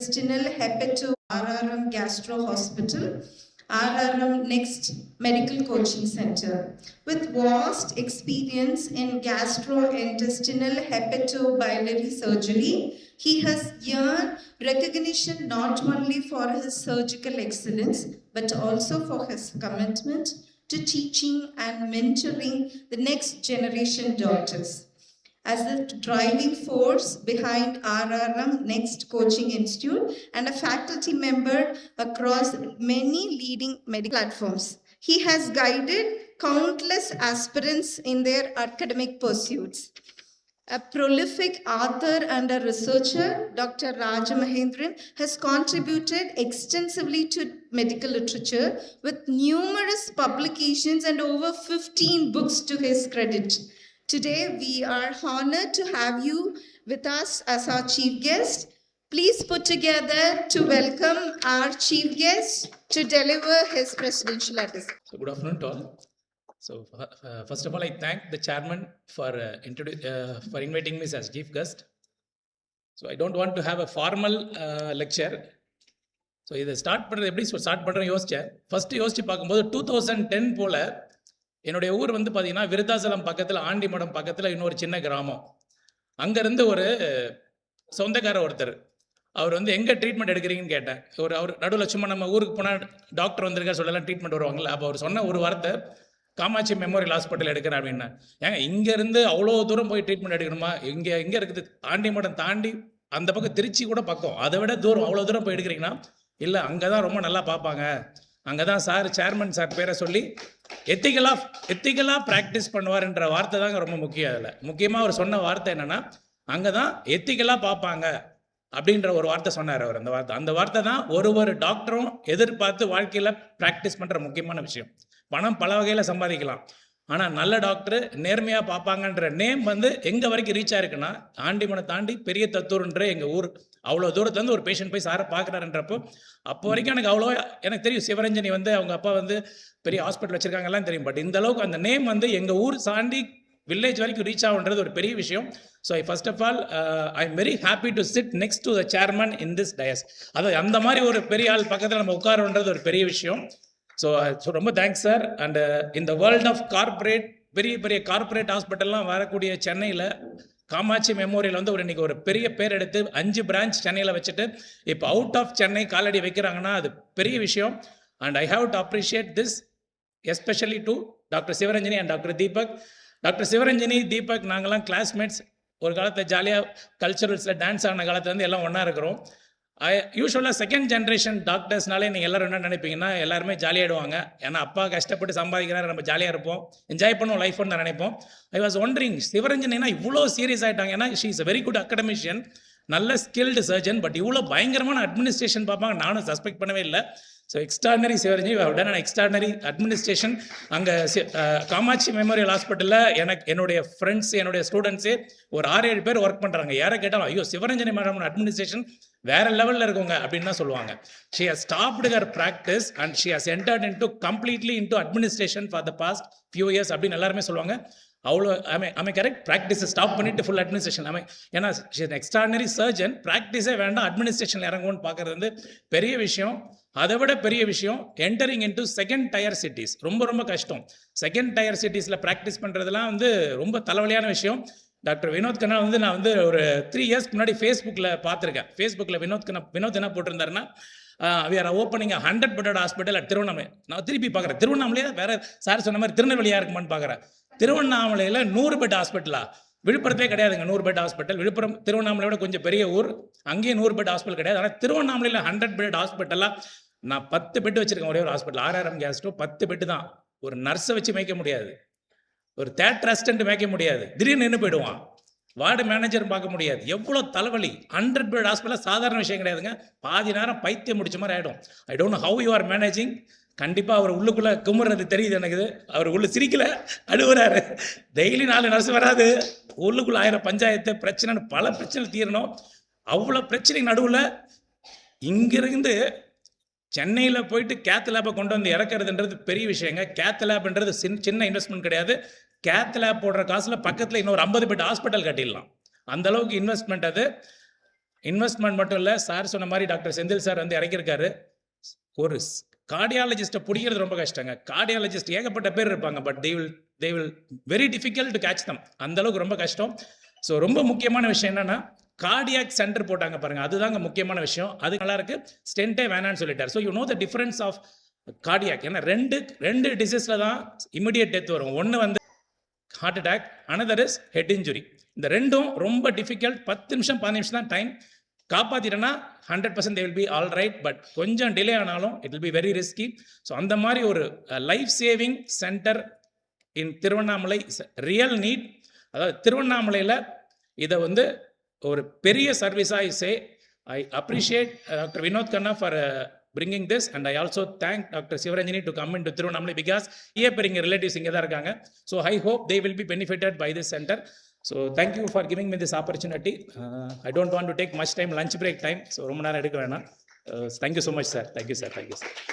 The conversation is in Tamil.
Intestinal Hepato RRM Gastro Hospital, RRM Next Medical Coaching Center. With vast experience in gastrointestinal hepatobiliary surgery, he has earned recognition not only for his surgical excellence, but also for his commitment to teaching and mentoring the next generation doctors. As the driving force behind RRM Next Coaching Institute and a faculty member across many leading medical platforms, he has guided countless aspirants in their academic pursuits. A prolific author and a researcher, Dr. Raja Mahendran has contributed extensively to medical literature with numerous publications and over 15 books to his credit. Today, we are honored to have you with us as our chief guest. Please put together to welcome our chief guest to deliver his presidential address. So, good afternoon to all. So, first of all, I thank the chairman for inviting me as chief guest. So, I don't want to have a formal lecture. So, இதை ஸ்டார்ட் பண்ணுறது எப்படி ஸ்டார்ட் பண்ணுறேன்னு யோசித்தேன். ஃபஸ்ட்டு யோசித்து பார்க்கும்போது 2010 போல் என்னுடைய ஊர் வந்து பார்த்தீங்கன்னா விருத்தாசலம் பக்கத்தில் ஆண்டிமடம் பக்கத்தில் இன்னொரு சின்ன கிராமம். அங்கேருந்து ஒரு சொந்தக்காரர் ஒருத்தர் அவர் வந்து எங்கே ட்ரீட்மெண்ட் எடுக்கிறீங்கன்னு கேட்டேன். அவர் நடுவில் சும்மா நம்ம ஊருக்கு போனால் டாக்டர் வந்திருக்கா சொல்லலாம் ட்ரீட்மெண்ட் வருவாங்கள்ல. அப்போ அவர் சொன்ன ஒரு வார்த்தை, காமாட்சி மெமோரியல் ஹாஸ்பிட்டல் எடுக்கிறேன் அப்படின்னா. ஏங்க இங்கேருந்து அவ்வளோ தூரம் போய் ட்ரீட்மெண்ட் எடுக்கணுமா? எங்கே இருக்குது? ஆண்டிமடம் தாண்டி அந்த பக்கம் திருச்சி கூட பக்கம், அதை விட தூரம், அவ்வளோ தூரம் போய் எடுக்கிறீங்கன்னா இல்லை அங்கே தான் ரொம்ப நல்லா பார்ப்பாங்க, அங்கே தான் சேர்மன் சார் பேரை சொல்லி எத்திக்கலாக ப்ராக்டிஸ் பண்ணுவார்ன்ற வார்த்தை தாங்க ரொம்ப முக்கியம். அதில் முக்கியமாக அவர் சொன்ன வார்த்தை என்னென்னா, அங்கே தான் எத்திக்கலாக பார்ப்பாங்க அப்படின்ற ஒரு வார்த்தை சொன்னார் அவர். அந்த வார்த்தை தான் ஒரு டாக்டரும் எதிர்பார்த்து வாழ்க்கையில் ப்ராக்டிஸ் பண்ணுற முக்கியமான விஷயம். பணம் பல வகையில் சம்பாதிக்கலாம், ஆனால் நல்ல டாக்டர் நேர்மையாக பார்ப்பாங்கன்ற நேம் வந்து எங்கே வரைக்கும் ரீச் ஆயிருக்குன்னா, ஆண்டிமனை தாண்டி பெரிய தத்தூர்ன்ற எங்கள் ஊர், அவ்வளோ தூரத்துலேருந்து ஒரு பேஷண்ட் போய் சாரை பார்க்குறாருன்றப்போ அப்போ வரைக்கும் எனக்கு தெரியும் சிவரஞ்சனி வந்து அவங்க அப்பா வந்து பெரிய ஹாஸ்பிட்டல் வச்சுருக்காங்கலாம் தெரியும். பட் இந்த அளவுக்கு அந்த நேம் வந்து எங்கள் ஊர் தாண்டி வில்லேஜ் வரைக்கும் ரீச் ஆகுன்றது ஒரு பெரிய விஷயம். So first of all I'm very happy to sit next to the chairman in this dais. அது அந்த மாதிரி ஒரு பெரிய ஆள் பக்கத்தில் நம்ம உட்காருன்றது ஒரு பெரிய விஷயம். ஸோ ரொம்ப தேங்க்ஸ் சார். அண்ட் இந்த வேர்ல்ட் ஆஃப் கார்பரேட் பெரிய கார்பரேட் ஹாஸ்பிட்டல்லாம் வரக்கூடிய சென்னையில் காமாட்சி மெமோரியல் வந்து இன்னைக்கு ஒரு பெரிய பேர் எடுத்து 5 பிரான்ச் சென்னையில் வச்சுட்டு இப்போ அவுட் ஆஃப் சென்னை காலடி வைக்கிறாங்கன்னா அது பெரிய விஷயம். And I have to appreciate this especially to doctor Sivaranjani and doctor Deepak. Doctor Sivaranjani, Deepak நாங்கள்லாம் கிளாஸ்மேட்ஸ். ஒரு காலத்தில் ஜாலியாக கல்ச்சுரல்ஸில் டான்ஸ் ஆன காலத்துலேருந்து எல்லாம் ஒன்றா இருக்கிறோம். யூஸ்வலாக செகண்ட் ஜென்ரேஷன் டாக்டர்ஸ்னாலே நீங்கள் எல்லோரும் என்ன நினைப்பீங்கன்னா, எல்லாருமே ஜாலியாகிடுவாங்க. ஏன்னா அப்பா கஷ்டப்பட்டு சம்பாதிக்கிறாரு, நம்ம ஜாலியாக இருப்போம், என்ஜாய் பண்ணுவோம் லைஃப்னு தான் நினைப்போம். ஐ வாஸ் ஒண்டரிங் சிவரஞ்சனினா இவ்வளோ சீரியஸ் ஆகிட்டாங்க. ஏன்னா she is a very good academician, நல்ல ஸ்கில்டு சர்ஜன். பட் இவ்வளோ பயங்கரமான அட்மினிஸ்ட்ரேஷன் பார்ப்பாங்க நானும் சஸ்பெக்ட் பண்ணவே இல்லை. So extraordinary Sivaranjani, how done an extraordinary administration. அங்கே காமாட்சி மெமோரியல் ஹாஸ்பிட்டலில் என்னுடைய ஃப்ரெண்ட்ஸ், என்னுடைய ஸ்டூடெண்ட்ஸே ஒரு 6-7 பேர் ஒர்க் பண்ணுறாங்க. யாரை கேட்டாலும் ஐயோ சிவரஞ்சனி மேடம் அட்மினிஸ்ட்ரேஷன் வேற லெவலில் இருக்குங்க அப்படின்னு தான் சொல்லுவாங்க. She has stopped her practice and she has entered completely into administration for the past few years அப்படின்னு எல்லாருமே சொல்லுவாங்க. அவ்வளோ கரெக்ட், ப்ராக்டிஸை ஸ்டாப் பண்ணிட்டு ஃபுல் அட்மினிஸ்ட்ரேஷன். ஏன்னா எக்ஸ்ட்ராடனரி சர்ஜன், ப்ராக்டிஸே வேண்டாம் அட்மினிஸ்ட்ரேஷன் இறங்கும்னு பார்க்குறது வந்து பெரிய விஷயம். அதை விட பெரிய விஷயம் entering into second tyre cities. ரொம்ப கஷ்டம். செகண்ட் டயர் சிட்டிஸில் ப்ராக்டிஸ் பண்ணுறதுலாம் வந்து ரொம்ப தலைவலியான விஷயம். டாக்டர் வினோத் கண்ணா வந்து நான் வந்து ஒரு 3 இயர்ஸ்க்கு முன்னாடி ஃபேஸ்புக்கில் பார்த்துருக்கேன். ஃபேஸ்புக்கில் வினோத் என்ன போட்டிருந்தாருன்னா, we are opening a 100-bedded hospital at Tiruvannamalai. நான் திருப்பி பார்க்குறேன், திருவண்ணாமலையே வேற சார் சொன்ன மாதிரி திருநெல்வேலியாக இருக்குமான்னு பார்க்குறேன். திருவண்ணாமலையில் 100 பெட் ஹாஸ்பிட்டலா? விழுப்புரத்தே கிடையாதுங்க 100 பெட் ஹாஸ்பிட்டல். விழுப்புரம் திருவண்ணாமலையோட கொஞ்சம் பெரிய ஊர், அங்கேயும் 100 பெட் ஹாஸ்பிட்டல் கிடையாது. ஆனால் திருவண்ணாமலையில் 100 பெட் ஹாஸ்பிட்டலாக நான் 10 பெட் வச்சுருக்கேன். ஒரே ஒரு ஹாஸ்பிட்டல் RRM கேஸ்ட்ரோ 10 பெட்டு தான். ஒரு நர்ஸை வச்சு மேய்க்க முடியாது, ஒரு தேட்டர் அசிஸ்டன்ட் மேய்க்க முடியாது, திடீர்னு நின்று போயிடுவான், வார்டு மேனேஜர் பார்க்க முடியாது. எவ்வளோ தலைவலி. 100 பெட் ஹாஸ்பிட்டல் சாதாரண விஷயம் கிடையாதுங்க. பாதி நேரம் பைத்தியம் முடிச்ச மாதிரி ஆகிடும். I don't know how you are managing. கண்டிப்பாக அவர் உள்ளுக்குள்ளே குமுறது தெரியுது எனக்கு. அவர் உள்ள சிரிக்கல, அழுவுறாரு. டெய்லி 4 நர்ஸ் வராது, உள்ளுக்குள்ள 1000 பஞ்சாயத்து பிரச்சனை, பல பிரச்சனை தீரணும். அவ்வளோ பிரச்சனை நடுவில் இங்கிருந்து சென்னையில் போயிட்டு கேத் லேப்பை கொண்டு வந்து இறக்குறதுன்றது பெரிய விஷயங்க. கேத் லேப்ன்றது சின்ன இன்வெஸ்ட்மெண்ட் கிடையாது. கேத் லேப் போடுற காசில் பக்கத்தில் இன்னொரு 50 பெட் ஹாஸ்பிட்டல் கட்டிடலாம். அந்த அளவுக்கு இன்வெஸ்ட்மெண்ட் அது. இன்வெஸ்ட்மெண்ட் மட்டும் இல்லை, சார் சொன்ன மாதிரி டாக்டர் செந்தில் சார் வந்து இறக்கியிருக்காரு. ஒரு கார்டியாலஜிஸ்ட்டை பிடிக்கிறது ரொம்ப கஷ்டங்க. கார்டியாலஜிஸ்ட் ஏகப்பட்ட பேர் இருப்பாங்க, but they will very difficult to catch தம். அந்த அளவுக்கு ரொம்ப கஷ்டம். ஸோ ரொம்ப முக்கியமான விஷயம் என்னன்னா, கார்டியாக் சென்டர் போட்டாங்க பாருங்க, அதுதாங்க முக்கியமான விஷயம். அது நல்லா இருக்கு. ஸ்டென்ட்டே வேணான்னு சொல்லிட்டார். So you know the difference of cardiac. ஏன்னா ரெண்டு டிசீஸில் தான் இமிடியேட் டெத் வரும். ஒன்று வந்து heart attack, another is head injury. இந்த ரெண்டும் ரொம்ப டிஃபிகல்ட். 10 நிமிஷம் 15 நிமிஷம் தான் டைம். காப்பாற்றிட்டேன்னா 100% they will be all right, but கொஞ்சம் டிலே ஆனாலும் it will be very risky. ஸோ அந்த மாதிரி ஒரு life saving centre in Tiruvannamalai real need. அதாவது திருவண்ணாமலையில் இதை வந்து ஒரு பெரிய சர்வீஸாக சே I appreciate doctor Vinod Khanna for bringing this, and I also thank Dr. Sivaranjini to come into Tirunnamalai because எங்க relatives இங்கே தான் இருக்காங்க. So I hope they will be benefited by this center. So thank you for giving me this opportunity. I don't want to take much time, lunch break time. So ரொம்ப நேரம் எடுக்க வேணாம். Thank you so much, sir. Thank you, sir. Thank you, sir.